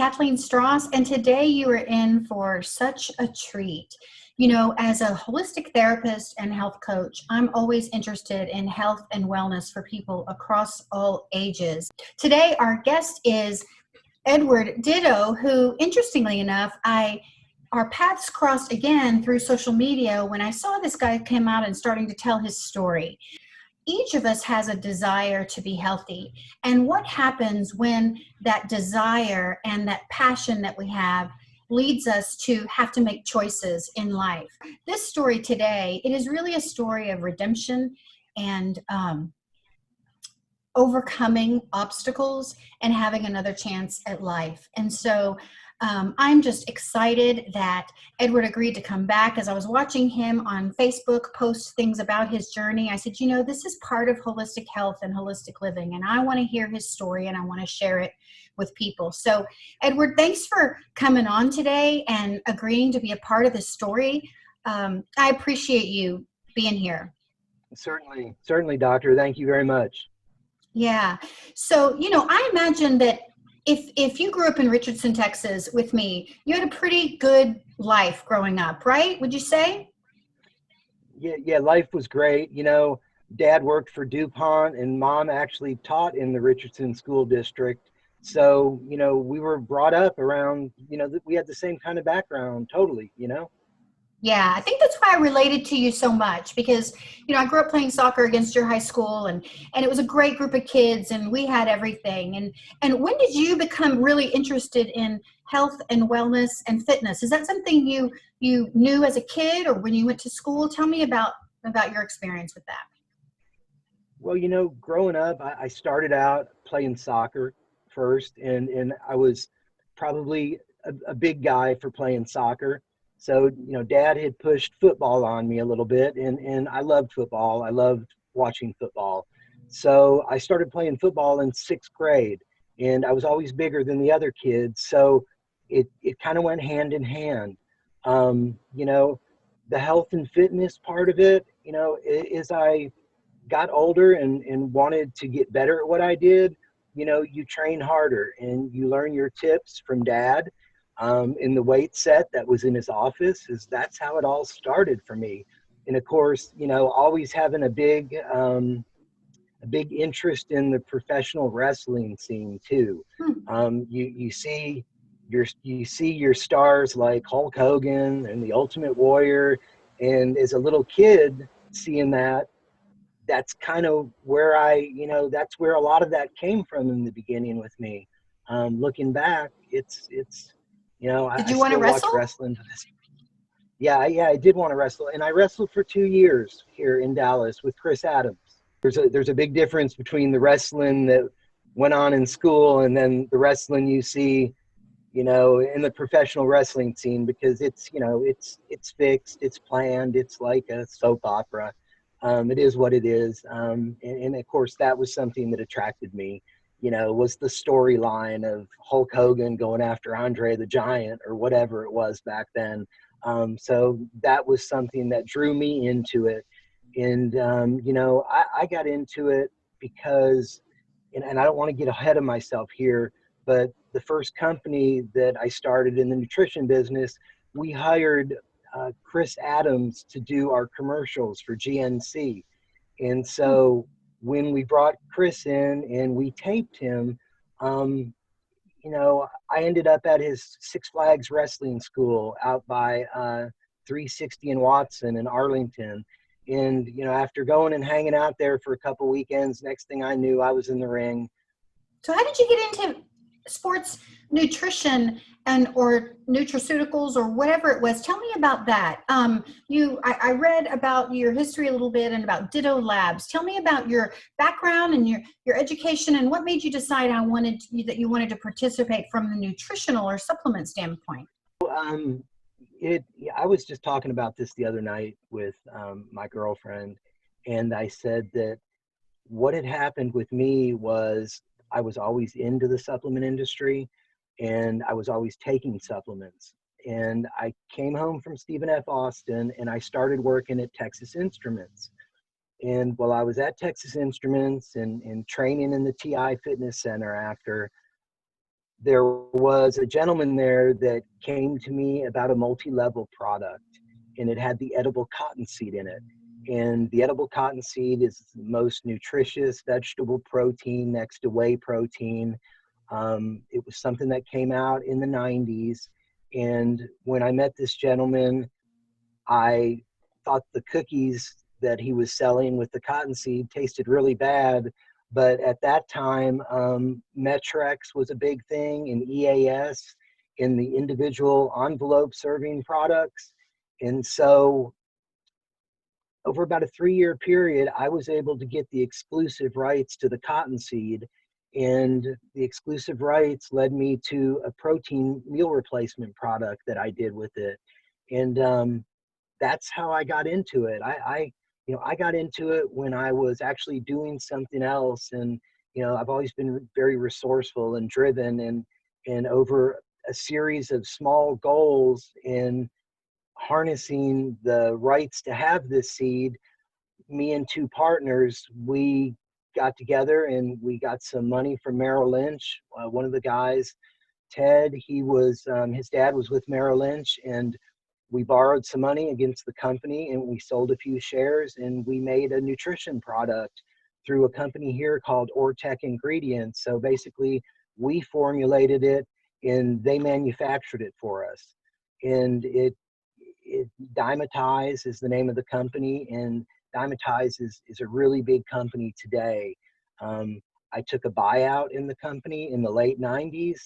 Kathleen Stross, and today you are in for such a treat. You know, as a holistic therapist and health coach, I'm always interested in health and wellness for people across all ages. Today, our guest is Edward Dittoe, who, interestingly enough, our paths crossed again through social media when I saw this guy come out and starting to tell his story. Each of us has a desire to be healthy. And what happens when that desire and that passion that we have leads us to have to make choices in life? This story today, it is really a story of redemption and overcoming obstacles and having another chance at life. And so I'm just excited that Edward agreed to come back. As I was watching him on Facebook post things about his journey, I said, you know, this is part of holistic health and holistic living, and I want to hear his story and I want to share it with people. So Edward, thanks for coming on today and agreeing to be a part of this story. I appreciate you being here. Certainly, doctor. Thank you very much. Yeah. So, you know, I imagine that if you grew up in Richardson, Texas with me, you had a pretty good life growing up, right? Would you say? Yeah, life was great. You know, Dad worked for DuPont and Mom actually taught in the Richardson School District. So, you know, we were brought up around, you know, we had the same kind of background, totally, you know? Yeah, I think that's why I related to you so much because, you know, I grew up playing soccer against your high school and it was a great group of kids and we had everything. And when did you become really interested in health and wellness and fitness? Is that something you knew as a kid or when you went to school? Tell me about your experience with that. Well, you know, growing up, I started out playing soccer first and I was probably a big guy for playing soccer. So, you know, Dad had pushed football on me a little bit and I loved football. I loved watching football. So I started playing football in 6th grade and I was always bigger than the other kids. So it kind of went hand in hand. You know, the health and fitness part of it, you know, as I got older and wanted to get better at what I did, you know, you train harder and you learn your tips from Dad. In the weight set that was in his office, that's how it all started for me. And of course, you know, always having a big interest in the professional wrestling scene too. You see your stars like Hulk Hogan and the Ultimate Warrior, and as a little kid seeing that's kind of where that's where a lot of that came from in the beginning with me. Looking back, it's you know, Did I you want to still watch wrestle? wrestling to this. Yeah, I did want to wrestle, and I wrestled for 2 years here in Dallas with Chris Adams. There's a big difference between the wrestling that went on in school and then the wrestling you see, you know, in the professional wrestling scene, because it's, you know, it's fixed, it's planned, it's like a soap opera. It is what it is, and of course that was something that attracted me. You know, was the storyline of Hulk Hogan going after Andre the Giant or whatever it was back then. So that was something that drew me into it. And, you know, I got into it because, and I don't want to get ahead of myself here, but the first company that I started in the nutrition business, we hired Chris Adams to do our commercials for GNC. And so when we brought Chris in and we taped him, you know, I ended up at his Six Flags wrestling school out by 360 and Watson in Arlington. And, you know, after going and hanging out there for a couple weekends, next thing I knew, I was in the ring. So how did you get into sports nutrition or Nutriceuticals or whatever it was? Tell me about that. I read about your history a little bit and about Dittoe Labs. Tell me about your background and your education and what made you decide that you wanted to participate from the nutritional or supplement standpoint. I was just talking about this the other night with my girlfriend, and I said that what had happened with me was I was always into the supplement industry and I was always taking supplements. And I came home from Stephen F. Austin and I started working at Texas Instruments. And while I was at Texas Instruments and training in the TI Fitness Center after, there was a gentleman there that came to me about a multi-level product, and it had the edible cottonseed in it. And the edible cottonseed is the most nutritious vegetable protein next to whey protein. It was something that came out in the 90s. And when I met this gentleman, I thought the cookies that he was selling with the cottonseed tasted really bad. But at that time, Metrex was a big thing, and EAS in the individual envelope serving products. And so over about a 3-year period, I was able to get the exclusive rights to the cottonseed, and the exclusive rights led me to a protein meal replacement product that I did with it. And that's how I got into it. I got into it when I was actually doing something else. And, I've always been very resourceful and driven, and over a series of small goals in harnessing the rights to have this seed, me and 2 partners, we got together and we got some money from Merrill Lynch. One of the guys, Ted, his dad was with Merrill Lynch, and we borrowed some money against the company, and we sold a few shares, and we made a nutrition product through a company here called Ortec Ingredients. So basically, we formulated it and they manufactured it for us. And it Dymatize is the name of the company, and Dymatize is a really big company today. I took a buyout in the company in the late 90s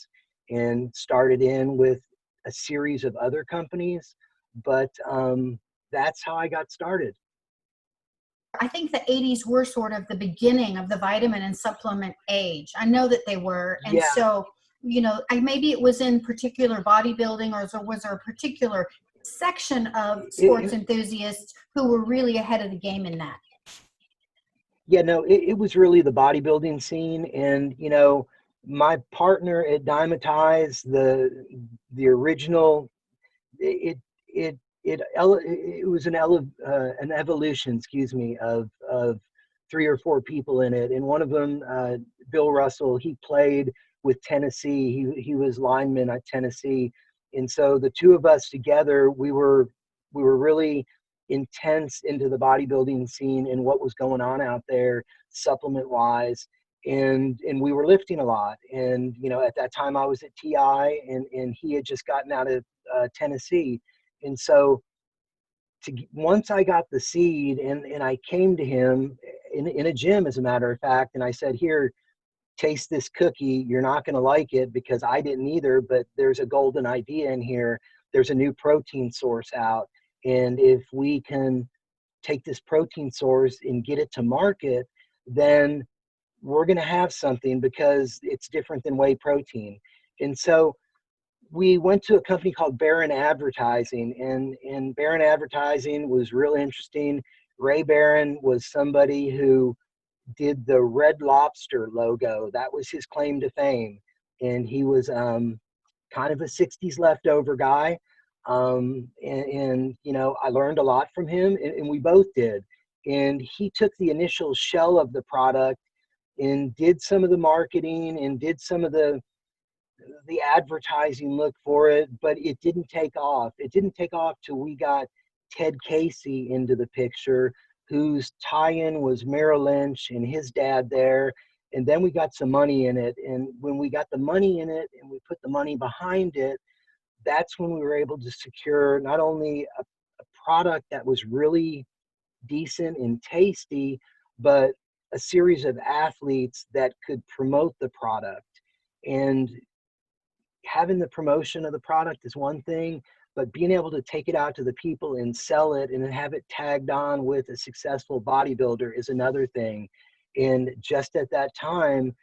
and started in with a series of other companies, but that's how I got started. I think the 80s were sort of the beginning of the vitamin and supplement age. I know that they were. And Yeah, so, maybe it was in particular bodybuilding, or was there a particular section of sports it, enthusiasts who were really ahead of the game in that? yeah, no, it was really the bodybuilding scene. And, my partner at Dymatize, the original, it, it, it was an evolution, excuse me, of 3 or 4 people in it. And one of them, Bill Russell, he played with Tennessee. He was lineman at Tennessee. And so the 2 of us together, we were really intense into the bodybuilding scene and what was going on out there supplement wise. And we were lifting a lot. And, at that time I was at TI, and he had just gotten out of Tennessee. And so once I got the seed, and I came to him in a gym, as a matter of fact, and I said, here, taste this cookie. You're not going to like it, because I didn't either, but there's a golden idea in here. There's a new protein source out. And if we can take this protein source and get it to market, then we're going to have something, because it's different than whey protein. And so we went to a company called Barron Advertising, and Barron Advertising was real interesting. Ray Barron was somebody who did the Red Lobster logo. That was his claim to fame. And he was kind of a 60s leftover guy. I learned a lot from him, and we both did. And he took the initial shell of the product and did some of the marketing and did some of the advertising look for it, but it didn't take off. It didn't take off till we got Ted Casey into the picture, whose tie-in was Merrill Lynch and his dad there. And then we got some money in it. And when we got the money in it and we put the money behind it, that's when we were able to secure not only a product that was really decent and tasty, but a series of athletes that could promote the product. And having the promotion of the product is one thing, but being able to take it out to the people and sell it and then have it tagged on with a successful bodybuilder is another thing. And just at that time,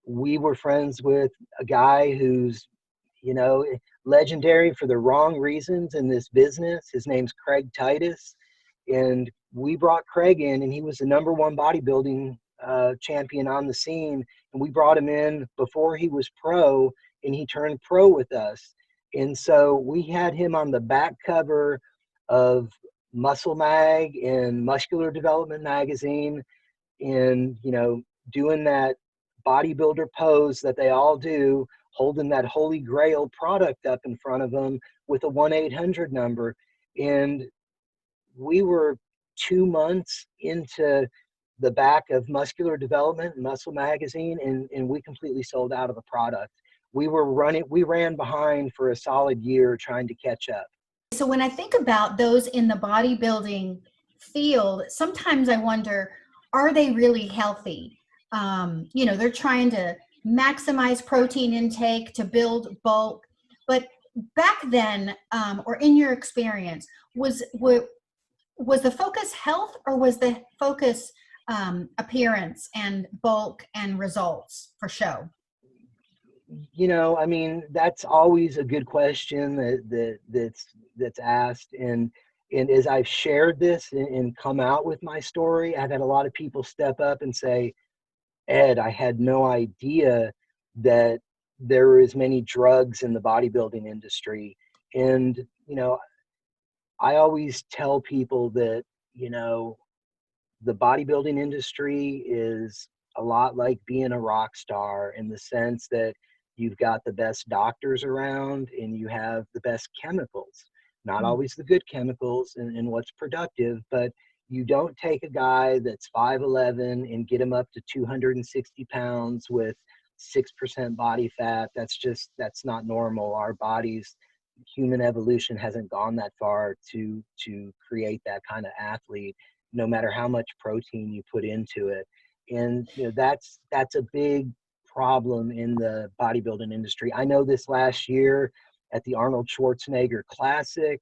we were friends with a guy who's, legendary for the wrong reasons in this business. His name's Craig Titus. And we brought Craig in, and he was the #1 bodybuilding champion on the scene. And we brought him in before he was pro, and he turned pro with us. And so we had him on the back cover of Muscle Mag and Muscular Development magazine, and, doing that bodybuilder pose that they all do, holding that holy grail product up in front of them with a 1-800 number. And we were 2 months into the back of Muscular Development and Muscle Magazine, and we completely sold out of the product. We ran behind for a solid year trying to catch up. So when I think about those in the bodybuilding field, sometimes I wonder, are they really healthy? They're trying to maximize protein intake to build bulk. But back then, or in your experience, was the focus health, or was the focus appearance and bulk and results for show? I mean, that's always a good question that's asked. And as I've shared this and come out with my story, I've had a lot of people step up and say, Ed, I had no idea that there were as many drugs in the bodybuilding industry. And, I always tell people that, the bodybuilding industry is a lot like being a rock star, in the sense that you've got the best doctors around and you have the best chemicals. Not always the good chemicals and what's productive, but you don't take a guy that's 5'11" and get him up to 260 pounds with 6% body fat. That's not normal. Our bodies, human evolution hasn't gone that far to create that kind of athlete, no matter how much protein you put into it. And that's a big problem in the bodybuilding industry. I know this last year at the Arnold Schwarzenegger Classic,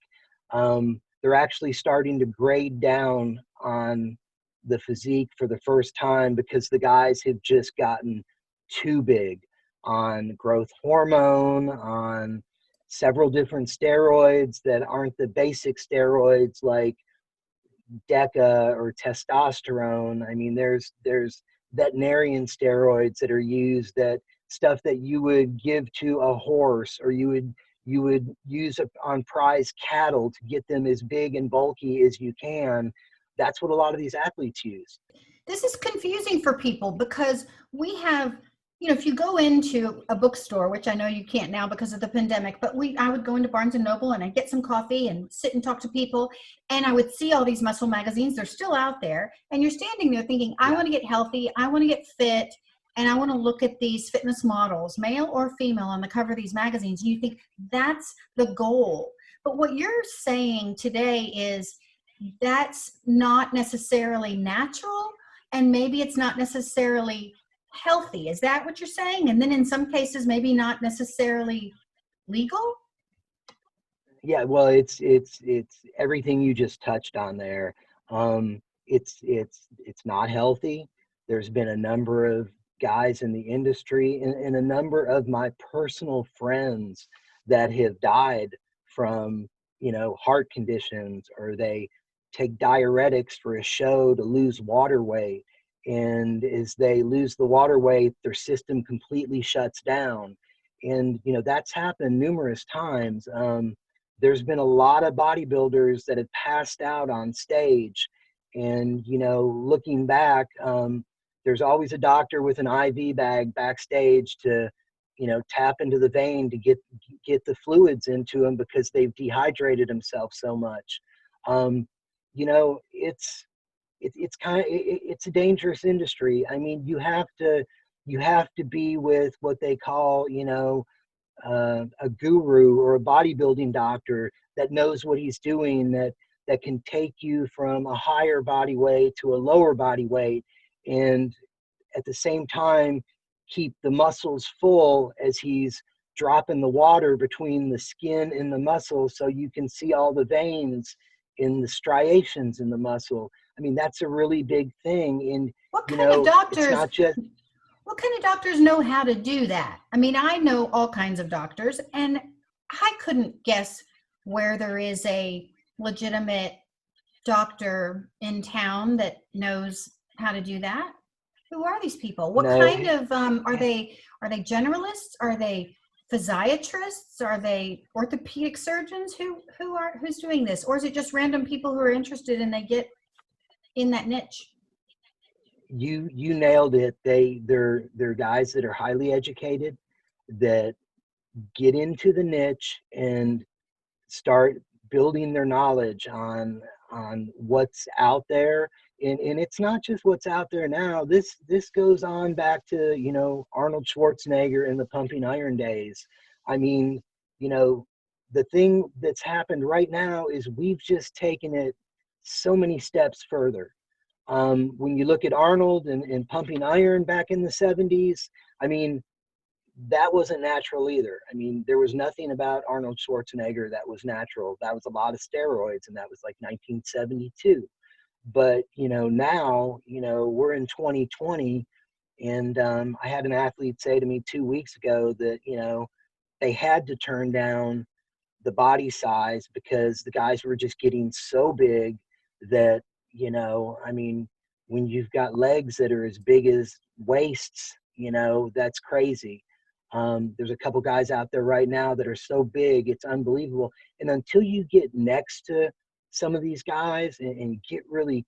they're actually starting to grade down on the physique for the first time, because the guys have just gotten too big on growth hormone, on several different steroids that aren't the basic steroids like DECA or testosterone. I mean, there's veterinarian steroids that are used, that stuff that you would give to a horse, or you would use on prize cattle to get them as big and bulky as you can. That's what a lot of these athletes use. This is confusing for people, because we have, if you go into a bookstore, which I know you can't now because of the pandemic, but I would go into Barnes and Noble and I'd get some coffee and sit and talk to people, and I would see all these muscle magazines. They're still out there, and you're standing there thinking, I want to get healthy, I want to get fit, and I want to look at these fitness models, male or female, on the cover of these magazines, and you think that's the goal. But what you're saying today is that's not necessarily natural, and maybe it's not necessarily healthy. Is that what you're saying? And then in some cases, maybe not necessarily legal? Yeah, well, it's everything you just touched on there. It's not healthy. There's been a number of guys in the industry and a number of my personal friends that have died from, heart conditions, or they take diuretics for a show to lose water weight. And as they lose the water weight, their system completely shuts down. And, that's happened numerous times. There's been a lot of bodybuilders that have passed out on stage. And, looking back, there's always a doctor with an IV bag backstage to, tap into the vein to get the fluids into them, because they've dehydrated themselves so much. It's a dangerous industry. I mean, you have to be with what they call, a guru or a bodybuilding doctor that knows what he's doing, that can take you from a higher body weight to a lower body weight, and at the same time keep the muscles full as he's dropping the water between the skin and the muscle, so you can see all the veins in the striations in the muscle. I mean, that's a really big thing. And what kind of doctors, it's not just, what kind of doctors know how to do that? I mean, I know all kinds of doctors, and I couldn't guess where there is a legitimate doctor in town that knows how to do that. Who are these people? What kind of are they generalists? Are they physiatrists? Are they orthopedic surgeons? Who's doing this? Or is it just random people who are interested and they get in that niche? You nailed it. They're guys that are highly educated, that get into the niche and start building their knowledge on what's out there. And it's not just what's out there now. This goes on back to, you know, Arnold Schwarzenegger in the pumping iron days. I mean, you know, the thing that's happened right now is we've just taken it so many steps further. When you look at Arnold and pumping iron back in the 70s, I mean, that wasn't natural either. I mean, there was nothing about Arnold Schwarzenegger that was natural. That was a lot of steroids, and that was like 1972. But, you know, now, you know, we're in 2020, and I had an athlete say to me 2 weeks ago that, you know, they had to turn down the body size because the guys were just getting so big that, you know, I mean, when you've got legs that are as big as waists, you know, that's crazy. There's a couple guys out there right now that are so big, it's unbelievable. And until you get next to some of these guys and get really,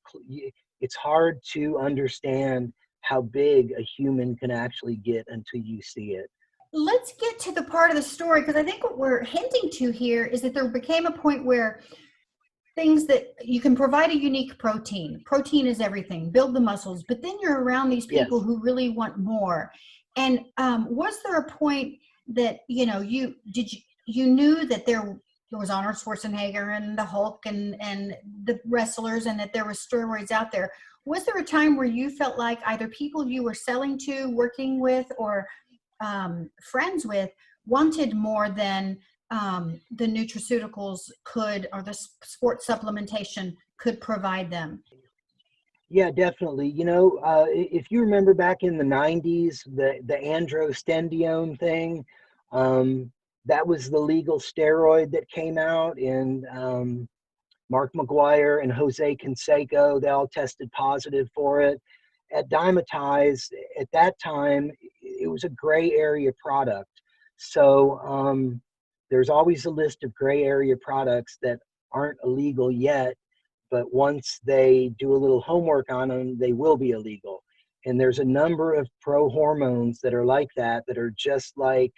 it's hard to understand how big a human can actually get until you see it. Let's get to the part of the story, because I think what we're hinting to here is that there became a point where things that you can provide a unique protein. Protein is everything, build the muscles, but then you're around these people Yes. who really want more. And was there a point that, you know, you knew that there was Arnold Schwarzenegger and the Hulk and the wrestlers, and that there were steroids out there? Was there a time where you felt like either people you were selling to, working with, or friends with wanted more than the nutraceuticals could, or the sports supplementation could provide them? Yeah, definitely. You know, if you remember back in the 90s, the androstenedione thing, that was the legal steroid that came out, and Mark McGuire and Jose Canseco, they all tested positive for it. At Dymatize, at that time, it was a gray area product. So there's always a list of gray area products that aren't illegal yet, but once they do a little homework on them, they will be illegal. And there's a number of pro hormones that are like that are just like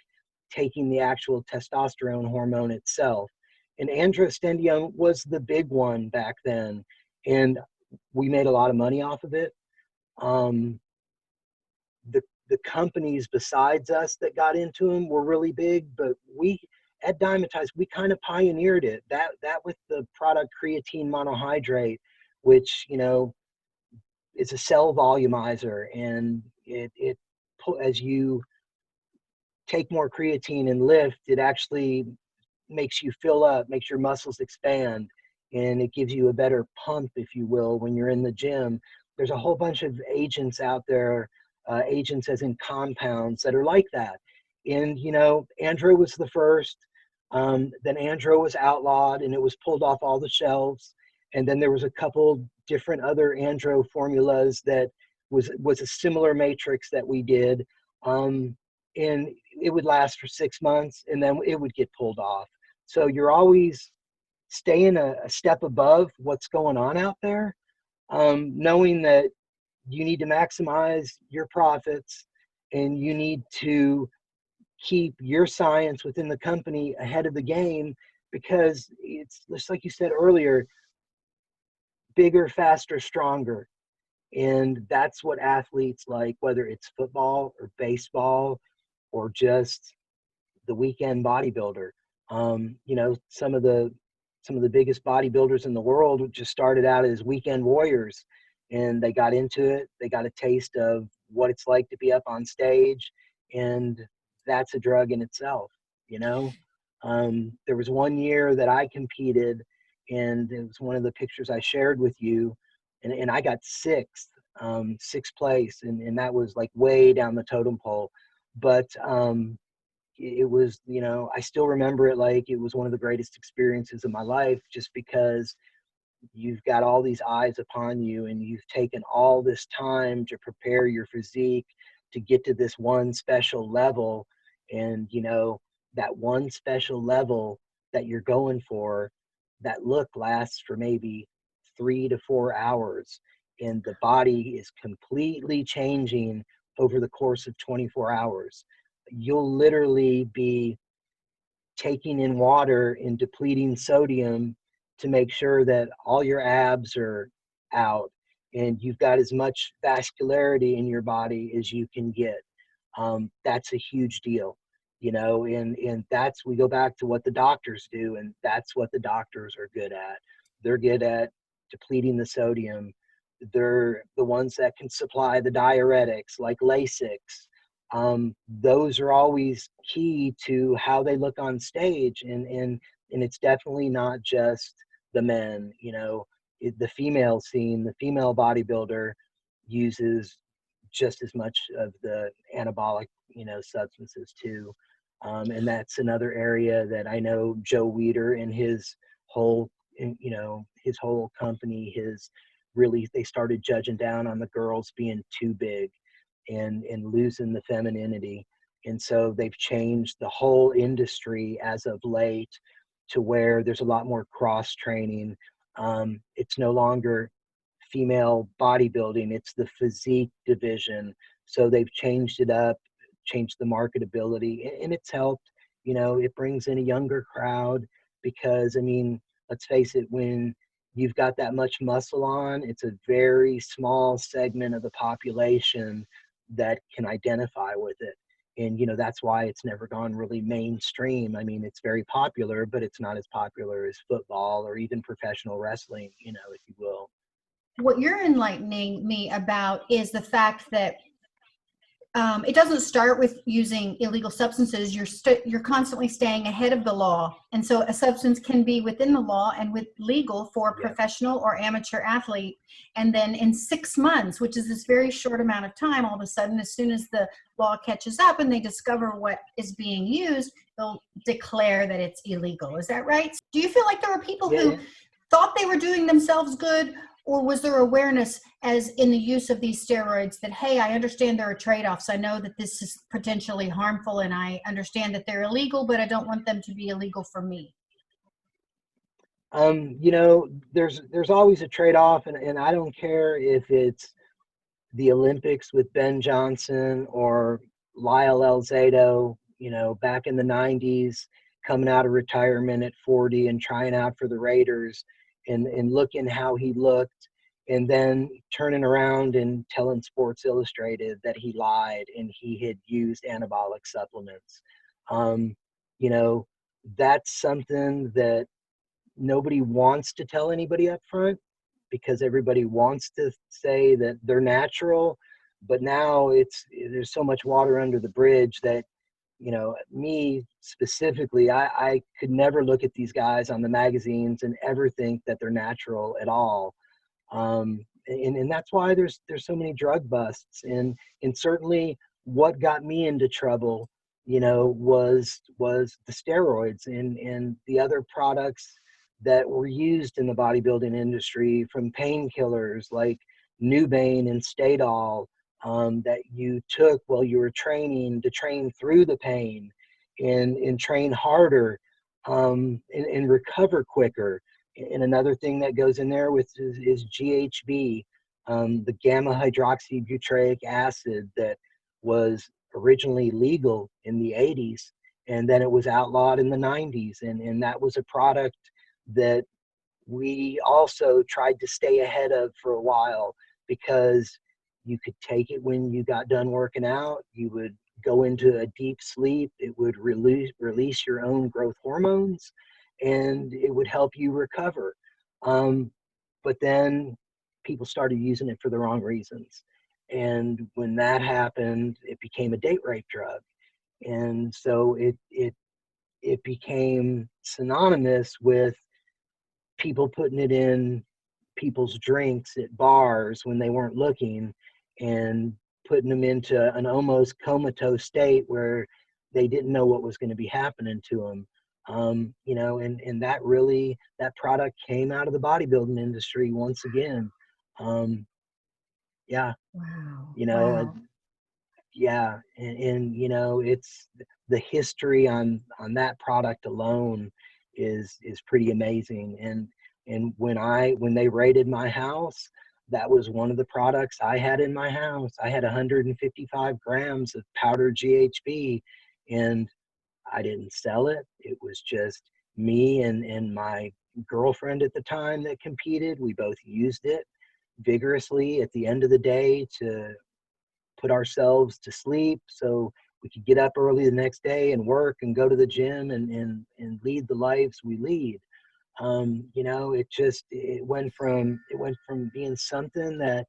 taking the actual testosterone hormone itself. And androstenedione was the big one back then, and we made a lot of money off of it. Um, the companies besides us that got into them were really big, but we at Dymatize, we kind of pioneered it. That with the product creatine monohydrate, which, you know, is a cell volumizer, and it as you take more creatine and lift, it actually makes you fill up, makes your muscles expand, and it gives you a better pump, if you will, when you're in the gym. There's a whole bunch of agents out there, agents as in compounds, that are like that. And, you know, Andro was the first. Then Andro was outlawed and it was pulled off all the shelves. And then there was a couple different other Andro formulas that was a similar matrix that we did. And it would last for 6 months and then it would get pulled off. So you're always staying a step above what's going on out there, knowing that you need to maximize your profits and you need to keep your science within the company ahead of the game, because it's just like you said earlier, bigger, faster, stronger. And that's what athletes like, whether it's football or baseball or just the weekend bodybuilder. You know, some of the biggest bodybuilders in the world just started out as weekend warriors, and they got into it. They got a taste of what it's like to be up on stage, and that's a drug in itself. You know, there was one year that I competed, and it was one of the pictures I shared with you, and I got sixth place, and that was like way down the totem pole. But it was, you know, I still remember it like it was one of the greatest experiences of my life, just because you've got all these eyes upon you and you've taken all this time to prepare your physique to get to this one special level. And, you know, that one special level that you're going for, that look lasts for maybe 3 to 4 hours. And the body is completely changing over the course of 24 hours. You'll literally be taking in water and depleting sodium to make sure that all your abs are out and you've got as much vascularity in your body as you can get. That's a huge deal, you know, and that's, we go back to what the doctors do, and that's what the doctors are good at. They're good at depleting the sodium. They're the ones that can supply the diuretics like Lasix. Those are always key to how they look on stage, and it's definitely not just the men, you know. The female scene, the female bodybuilder uses just as much of the anabolic, you know, substances too. And that's another area that I know Joe Weider and his whole, you know, his whole company, they started judging down on the girls being too big and losing the femininity. And so they've changed the whole industry as of late to where there's a lot more cross training. It's no longer female bodybuilding, it's the physique division. So they've changed it up, changed the marketability, and it's helped. You know, it brings in a younger crowd because, I mean, let's face it, when you've got that much muscle on, it's a very small segment of the population that can identify with it. And, you know, that's why it's never gone really mainstream. I mean, it's very popular, but it's not as popular as football or even professional wrestling, you know, if you will. What you're enlightening me about is the fact that it doesn't start with using illegal substances. You're constantly staying ahead of the law, and so a substance can be within the law and with legal for a professional or amateur athlete, and then in 6 months, which is this very short amount of time, all of a sudden, as soon as the law catches up and they discover what is being used, they'll declare that it's illegal. Is that right? Do you feel like there were people who thought they were doing themselves good, or was there awareness as in the use of these steroids that, hey, I understand there are trade-offs. I know that this is potentially harmful, and I understand that they're illegal, but I don't want them to be illegal for me? You know, there's always a trade-off, and I don't care if it's the Olympics with Ben Johnson or Lyle Elzado, you know, back in the 90s, coming out of retirement at 40 and trying out for the Raiders, and looking how he looked, and then turning around and telling Sports Illustrated that he lied and he had used anabolic supplements. You know, that's something that nobody wants to tell anybody up front, because everybody wants to say that they're natural, but now there's so much water under the bridge that, you know, me specifically, I could never look at these guys on the magazines and ever think that they're natural at all. And that's why there's so many drug busts. And certainly what got me into trouble, you know, was the steroids and the other products that were used in the bodybuilding industry, from painkillers like Nubane and Stadol, that you took while you were training to train through the pain and train harder, and recover quicker. And another thing that goes in there is GHB, the gamma hydroxybutyric acid that was originally legal in the 80s, and then it was outlawed in the 90s. And that was a product that we also tried to stay ahead of for a while, because you could take it when you got done working out, you would go into a deep sleep, it would release your own growth hormones, and it would help you recover. But then people started using it for the wrong reasons. And when that happened, it became a date rape drug. And so it became synonymous with people putting it in people's drinks at bars when they weren't looking, and putting them into an almost comatose state where they didn't know what was going to be happening to them. You know, and that product came out of the bodybuilding industry once again. Yeah. Wow. You know, Wow. yeah. And, you know, it's the history on that product alone is pretty amazing. And when they raided my house, that was one of the products I had in my house. I had 155 grams of powdered GHB, and I didn't sell it. It was just me and my girlfriend at the time that competed. We both used it vigorously at the end of the day to put ourselves to sleep so we could get up early the next day and work and go to the gym and lead the lives we lead. You know, it went from being something that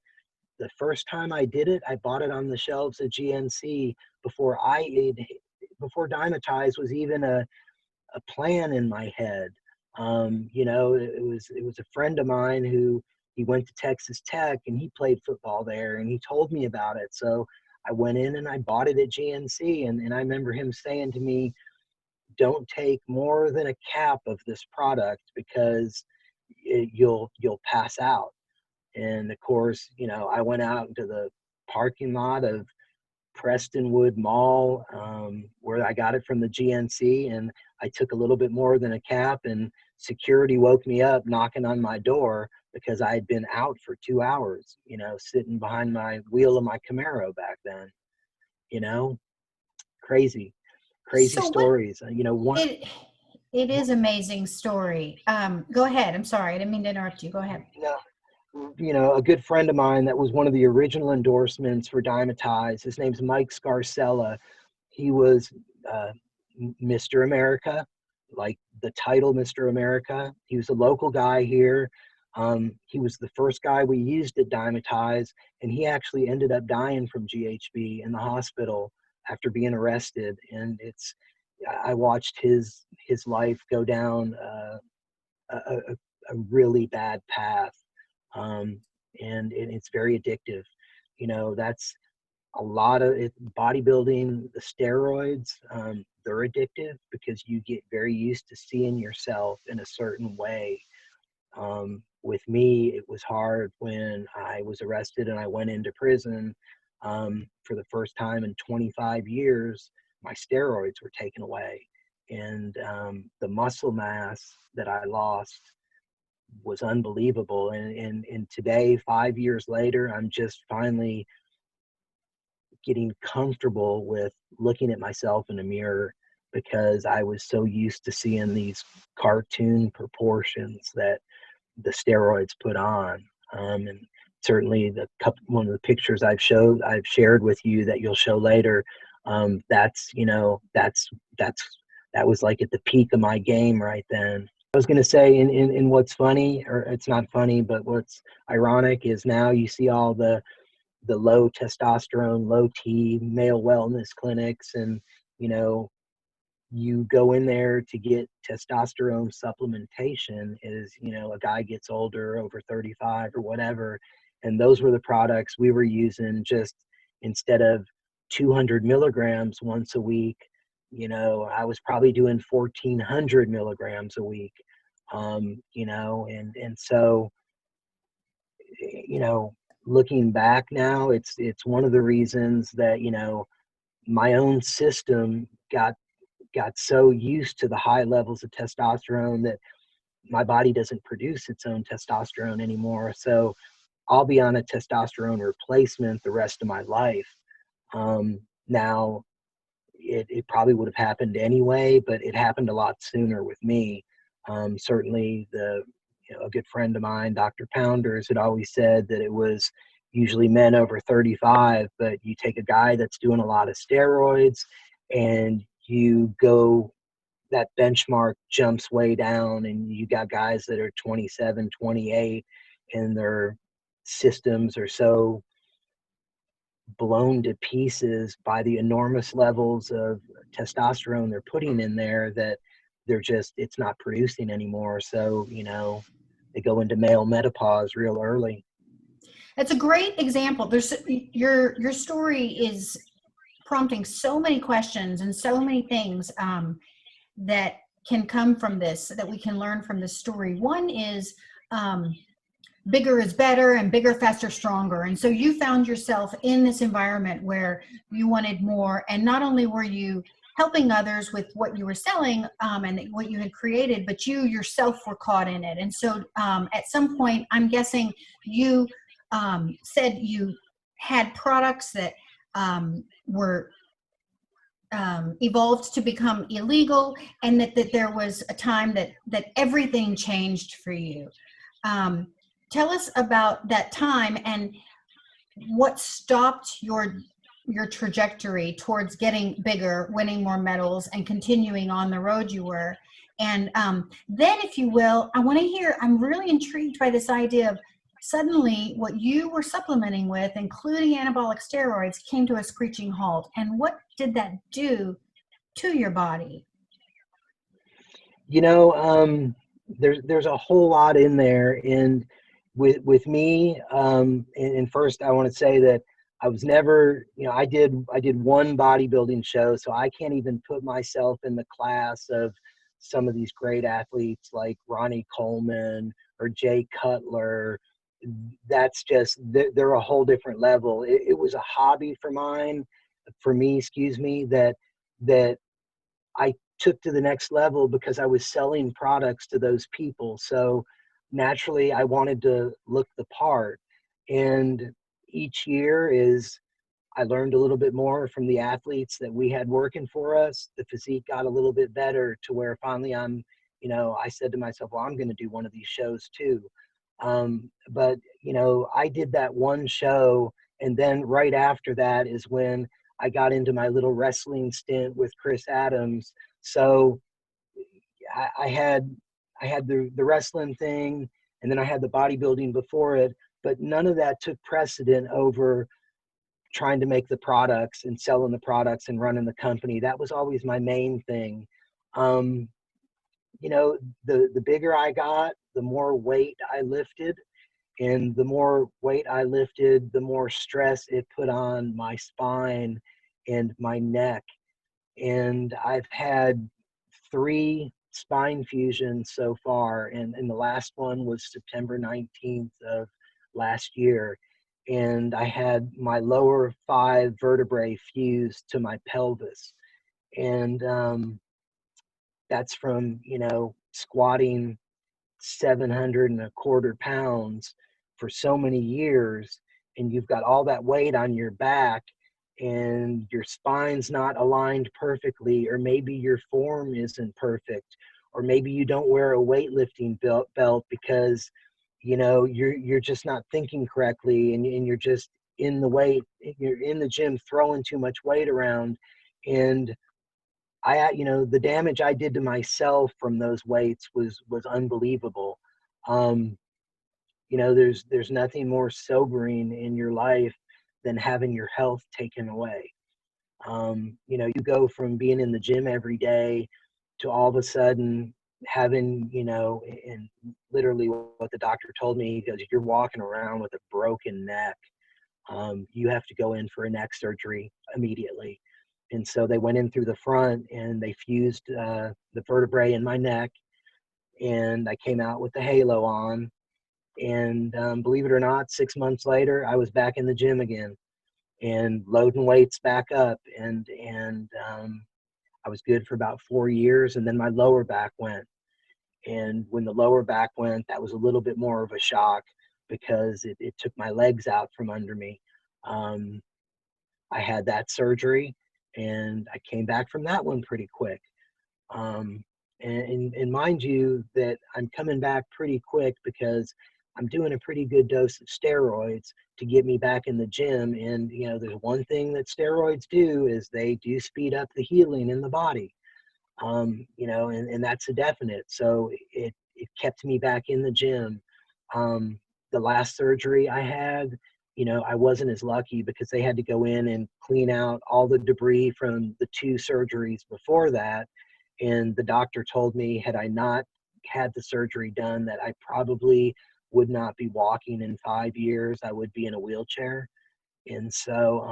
the first time I did it, I bought it on the shelves at GNC before Dymatize was even a plan in my head. You know, it was a friend of mine who, he went to Texas Tech and he played football there, and he told me about it. So I went in and I bought it at GNC, and I remember him saying to me, don't take more than a cap of this product because you'll pass out. And of course, you know, I went out into the parking lot of Prestonwood Mall, where I got it from the GNC, and I took a little bit more than a cap, and security woke me up knocking on my door because I had been out for 2 hours, you know, sitting behind my wheel of my Camaro back then. You know, crazy, crazy So what stories. You know, it it is amazing story. Go ahead. I'm sorry. I didn't mean to interrupt you. Go ahead. you know, a good friend of mine that was one of the original endorsements for Dymatize. His name's Mike Scarcella. He was Mr. America, like the title Mr. America. He was a local guy here. He was the first guy we used at Dymatize, and he actually ended up dying from GHB in the hospital after being arrested. And I watched his life go down a really bad path. And it's very addictive. You know, that's a lot of it. Bodybuilding, the steroids, they're addictive because you get very used to seeing yourself in a certain way. With me, it was hard when I was arrested and I went into prison. For the first time in 25 years, my steroids were taken away. And the muscle mass that I lost was unbelievable. And today, 5 years later, I'm just finally getting comfortable with looking at myself in a mirror, because I was so used to seeing these cartoon proportions that the steroids put on. And certainly one of the pictures I've shared with you that you'll show later, that's, you know, that was like at the peak of my game right then. I was going to say, in what's funny, or it's not funny, but what's ironic is now you see all the low testosterone, low T male wellness clinics, and, you know, you go in there to get testosterone supplementation as, you know, a guy gets older, over 35 or whatever. And those were the products we were using. Just instead of 200 milligrams once a week, you know, I was probably doing 1,400 milligrams a week. You know, and so, you know, looking back now, it's one of the reasons that, you know, my own system got so used to the high levels of testosterone that my body doesn't produce its own testosterone anymore. So I'll be on a testosterone replacement the rest of my life. Now, it probably would have happened anyway, but it happened a lot sooner with me. Certainly, a good friend of mine, Dr. Pounders, had always said that it was usually men over 35, but you take a guy that's doing a lot of steroids and you go, that benchmark jumps way down, and you got guys that are 27, 28, and their systems are so blown to pieces by the enormous levels of testosterone they're putting in there that it's not producing anymore. So, you know, they go into male menopause real early. That's a great example. There's your story is prompting so many questions and so many things that can come from this, that we can learn from this story. One is bigger is better, and bigger, faster, stronger. And so you found yourself in this environment where you wanted more, and not only were you helping others with what you were selling and what you had created, but you yourself were caught in it. And so at some point, I'm guessing you said you had products that were evolved to become illegal, and that there was a time that everything changed for you. Tell us about that time and what stopped your trajectory towards getting bigger, winning more medals, and continuing on the road you were. And then, if you will, I want to hear, I'm really intrigued by this idea of suddenly what you were supplementing with, including anabolic steroids, came to a screeching halt. And what did that do to your body? You know, there's a whole lot in there. And with me, and first I want to say that I was never, you know, I did one bodybuilding show, so I can't even put myself in the class of some of these great athletes like Ronnie Coleman or Jay Cutler. That's just, they're a whole different level. It was a hobby for me, excuse me, that I took to the next level because I was selling products to those people. So naturally I wanted to look the part. And each year I learned a little bit more from the athletes that we had working for us. The physique got a little bit better to where finally I said to myself, well, I'm going to do one of these shows too. But I did that one show, and then right after that is when I got into my little wrestling stint with Chris Adams. So I had the wrestling thing, and then I had the bodybuilding before it, but none of that took precedent over trying to make the products and selling the products and running the company. That was always my main thing. The bigger I got, the more weight I lifted. And the more weight I lifted, the more stress it put on my spine and my neck. And I've had 3 spine fusions so far. And the last one was September 19th of last year. And I had my lower 5 vertebrae fused to my pelvis. And that's from, squatting 725 pounds for so many years, and you've got all that weight on your back, and your spine's not aligned perfectly, or maybe your form isn't perfect, or maybe you don't wear a weightlifting belt because you're just not thinking correctly, and you're just you're in the gym throwing too much weight around. And the damage I did to myself from those weights was unbelievable. There's nothing more sobering in your life than having your health taken away. You go from being in the gym every day to all of a sudden having, and literally what the doctor told me, he goes, you're walking around with a broken neck. You have to go in for a neck surgery immediately. And so they went in through the front and they fused the vertebrae in my neck, and I came out with the halo on. And believe it or not, 6 months later, I was back in the gym again and loading weights back up. And I was good for about 4 years. And then my lower back went. And when the lower back went, that was a little bit more of a shock because it took my legs out from under me. I had that surgery, and I came back from that one pretty quick. And mind you that I'm coming back pretty quick because I'm doing a pretty good dose of steroids to get me back in the gym. And, there's one thing that steroids do is they do speed up the healing in the body. And that's a definite. So it kept me back in the gym. The last surgery I had, I wasn't as lucky because they had to go in and clean out all the debris from the 2 surgeries before that. And the doctor told me, had I not had the surgery done, that I probably would not be walking in 5 years. I would be in a wheelchair. And so,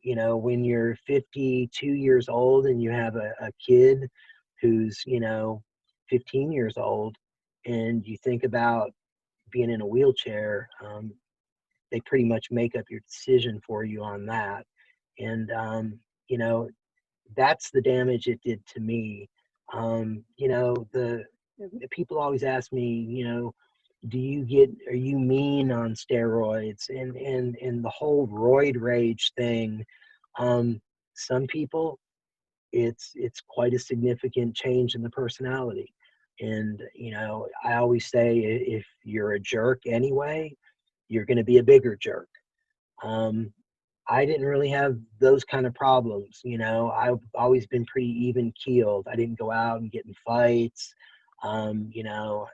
when you're 52 years old and you have a kid who's, 15 years old, and you think about being in a wheelchair, they pretty much make up your decision for you on that. And, that's the damage it did to me. The people always ask me, are you mean on steroids and the whole roid rage thing? Some people it's quite a significant change in the personality. And, you know, I always say if you're a jerk anyway, you're going to be a bigger jerk. I didn't really have those kind of problems. You know, I've always been pretty even keeled. I didn't go out and get in fights. You know,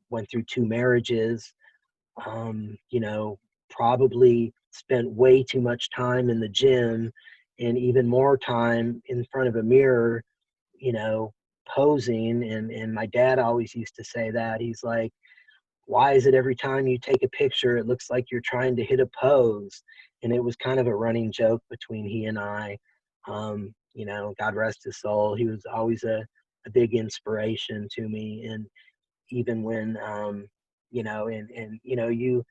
went through 2 marriages. You know, probably spent way too much time in the gym and even more time in front of a mirror, you know, posing. And my dad always used to say that. He's like, why is it every time you take a picture, it looks like you're trying to hit a pose? And it was kind of a running joke between he and I. You know, God rest his soul. He was always a big inspiration to me. And even when, you know, and you know, you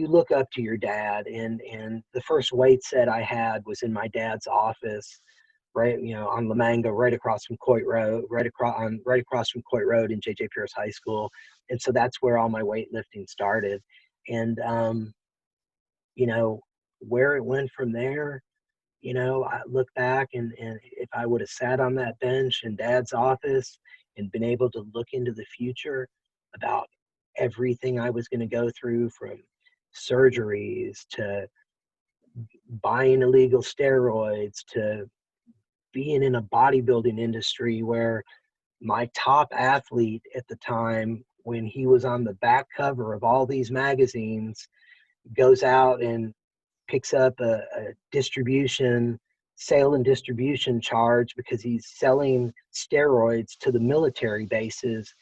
look up to your dad, and the first weight set I had was in my dad's office, right, you know, on La Manga, right across from Coit Road, right across from Coit Road in J.J. Pierce High School. And so that's where all my weightlifting started. And, you know, where it went from there, you know, I look back and if I would have sat on that bench in Dad's office and been able to look into the future about everything I was going to go through, from surgeries to buying illegal steroids to being in a bodybuilding industry where my top athlete at the time, when he was on the back cover of all these magazines, goes out and picks up a sale and distribution charge because he's selling steroids to the military bases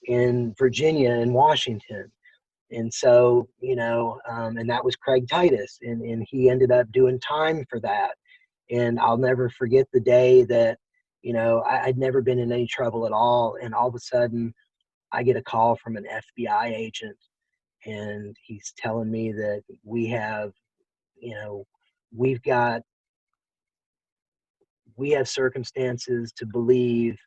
in Virginia and Washington. And so, you know, and that was Craig Titus, and he ended up doing time for that. And I'll never forget the day that, you know, I'd never been in any trouble at all. And all of a sudden I get a call from an FBI agent, and he's telling me that we have, you know, we have circumstances to believe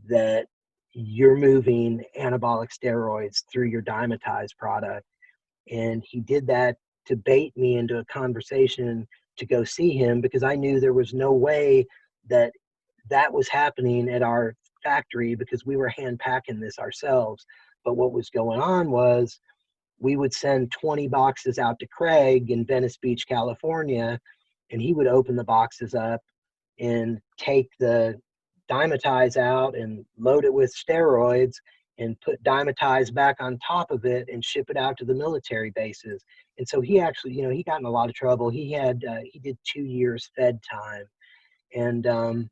that you're moving anabolic steroids through your Dymatize product. And he did that to bait me into a conversation to go see him, because I knew there was no way that that was happening at our factory, because we were hand packing this ourselves. But what was going on was we would send 20 boxes out to Craig in Venice Beach, California, and he would open the boxes up and take the Dymatize out and load it with steroids and put Dymatize back on top of it and ship it out to the military bases. And so he actually, you know, he got in a lot of trouble. He did 2 years Fed time. And,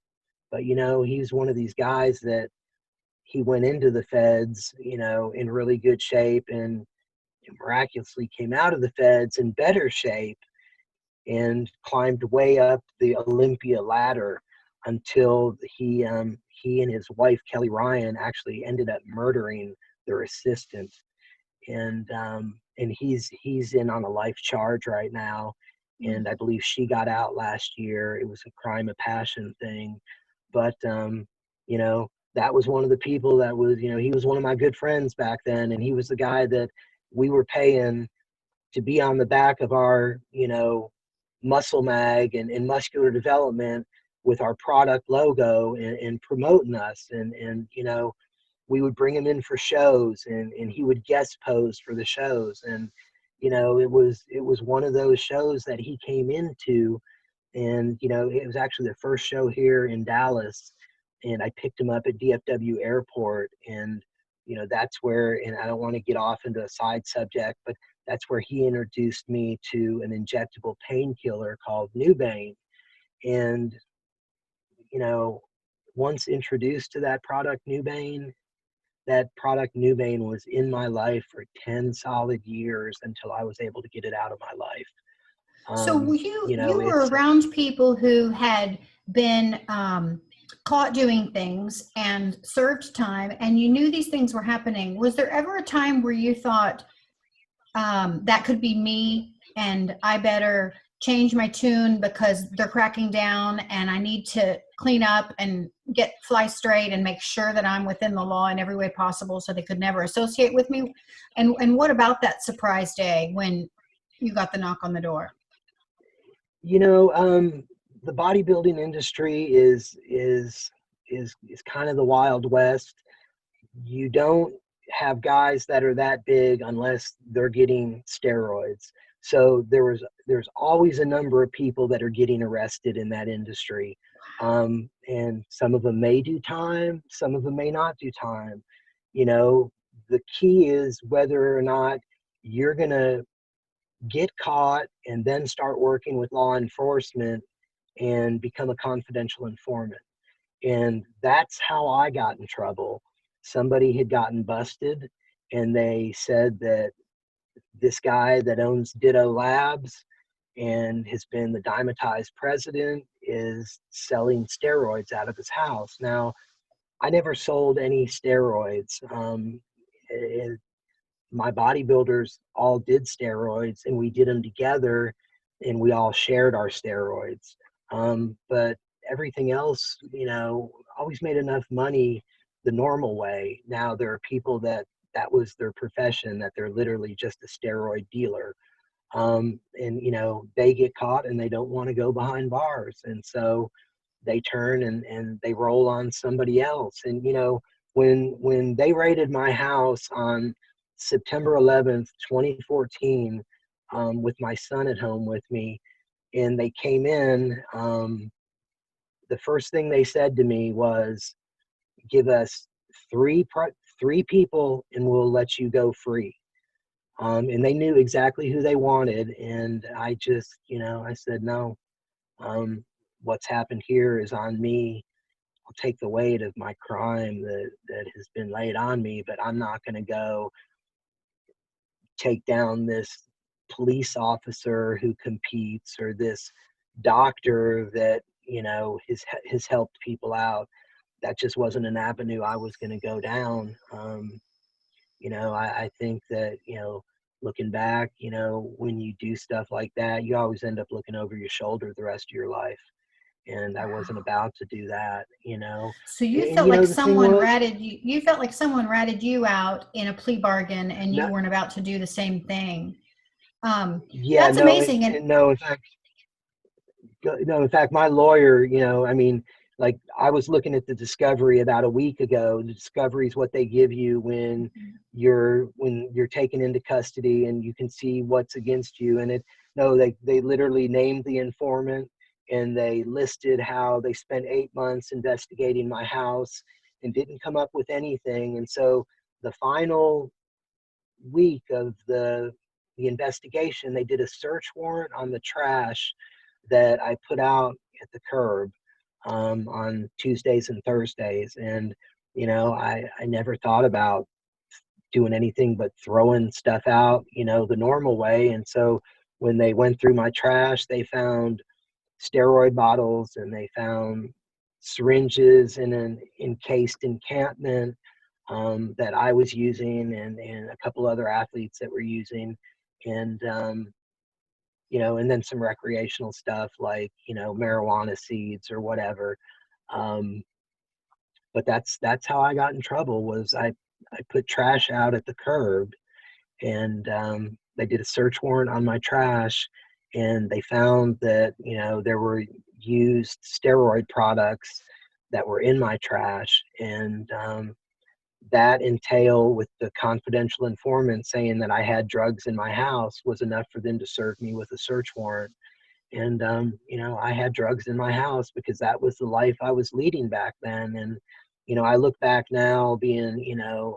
but, you know, he's one of these guys that he went into the Feds, you know, in really good shape, and miraculously came out of the Feds in better shape and climbed way up the Olympia ladder until he and his wife Kelly Ryan actually ended up murdering their assistant. And he's in on a life charge right now, and I believe she got out last year. It was a crime of passion thing. But you know, that was one of the people that was, you know, he was one of my good friends back then, and he was the guy that we were paying to be on the back of our, you know, muscle mag and muscular development with our product logo, and promoting us. And, you know, we would bring him in for shows, and he would guest pose for the shows. And, you know, it was one of those shows that he came into, and, you know, it was actually the first show here in Dallas, and I picked him up at DFW Airport. And, you know, that's where, and I don't want to get off into a side subject, but that's where he introduced me to an injectable painkiller called Nubane. And, you know, once introduced to that product Nubane was in my life for 10 solid years until I was able to get it out of my life. So You know, you were around people who had been caught doing things and served time, and you knew these things were happening. Was there ever a time where you thought, that could be me, and I better change my tune because they're cracking down, and I need to clean up and fly straight and make sure that I'm within the law in every way possible so they could never associate with me? And what about that surprise day when you got the knock on the door? You know, the bodybuilding industry is kind of the Wild West. You don't have guys that are that big unless they're getting steroids. So there's always a number of people that are getting arrested in that industry. And some of them may do time, some of them may not do time. You know, the key is whether or not you're going to get caught and then start working with law enforcement and become a confidential informant. And that's how I got in trouble. Somebody had gotten busted, and they said that this guy that owns Dittoe Labs and has been the Dimetized president is selling steroids out of his house. Now, I never sold any steroids. My bodybuilders all did steroids, and we did them together, and we all shared our steroids. But everything else, you know, always made enough money the normal way. Now there are people that was their profession, that they're literally just a steroid dealer. And, you know, they get caught and they don't want to go behind bars. And so they turn and they roll on somebody else. And, you know, when they raided my house on September 11th, 2014, with my son at home with me, and they came in, the first thing they said to me was, give us three people and we'll let you go free. And they knew exactly who they wanted. And I just, you know, I said, no, what's happened here is on me. I'll take the weight of my crime that has been laid on me, but I'm not going to go take down this police officer who competes, or this doctor that, you know, has helped people out. That just wasn't an avenue I was going to go down. You know, I think that, you know, looking back, you know, when you do stuff like that, you always end up looking over your shoulder the rest of your life. And I wasn't about to do that, you know. So you And felt you like know, the thing someone was, ratted you, you felt like someone ratted you out in a plea bargain and you no, weren't about to do the same thing. Um, yeah, that's no, amazing. And no, in fact, no, in fact, my lawyer, you know, I mean, like, I was looking at the discovery about a week ago. The discovery is what they give you when you're taken into custody and you can see what's against you. And no, they literally named the informant, and they listed how they spent 8 months investigating my house and didn't come up with anything. And so the final week of the investigation, they did a search warrant on the trash that I put out at the curb, on Tuesdays and Thursdays. And, you know, I never thought about doing anything but throwing stuff out, you know, the normal way. And so when they went through my trash, they found steroid bottles, and they found syringes in an encased encampment, that I was using, and a couple other athletes that were using. And, you know, and then some recreational stuff like, you know, marijuana seeds or whatever. Um, but that's how I got in trouble. Was I put trash out at the curb, and they did a search warrant on my trash, and they found that, you know, there were used steroid products that were in my trash. And that entail with the confidential informant saying that I had drugs in my house was enough for them to serve me with a search warrant. And, you know, I had drugs in my house because that was the life I was leading back then. And, you know, I look back now being, you know,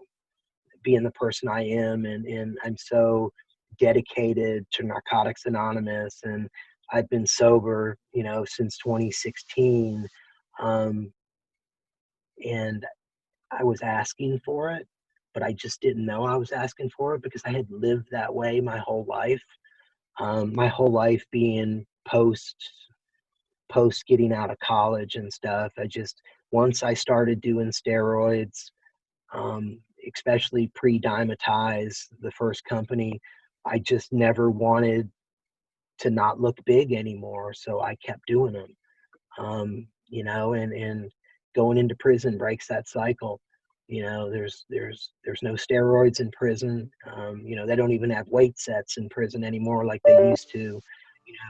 being the person I am, and I'm so dedicated to Narcotics Anonymous, and I've been sober, you know, since 2016. And I was asking for it, but I just didn't know I was asking for it because I had lived that way my whole life. My whole life being post getting out of college and stuff. Once I started doing steroids, especially pre-Dimetize, the first company, I just never wanted to not look big anymore. So I kept doing them, you know, and going into prison breaks that cycle. You know, there's no steroids in prison. You know, they don't even have weight sets in prison anymore like they used to.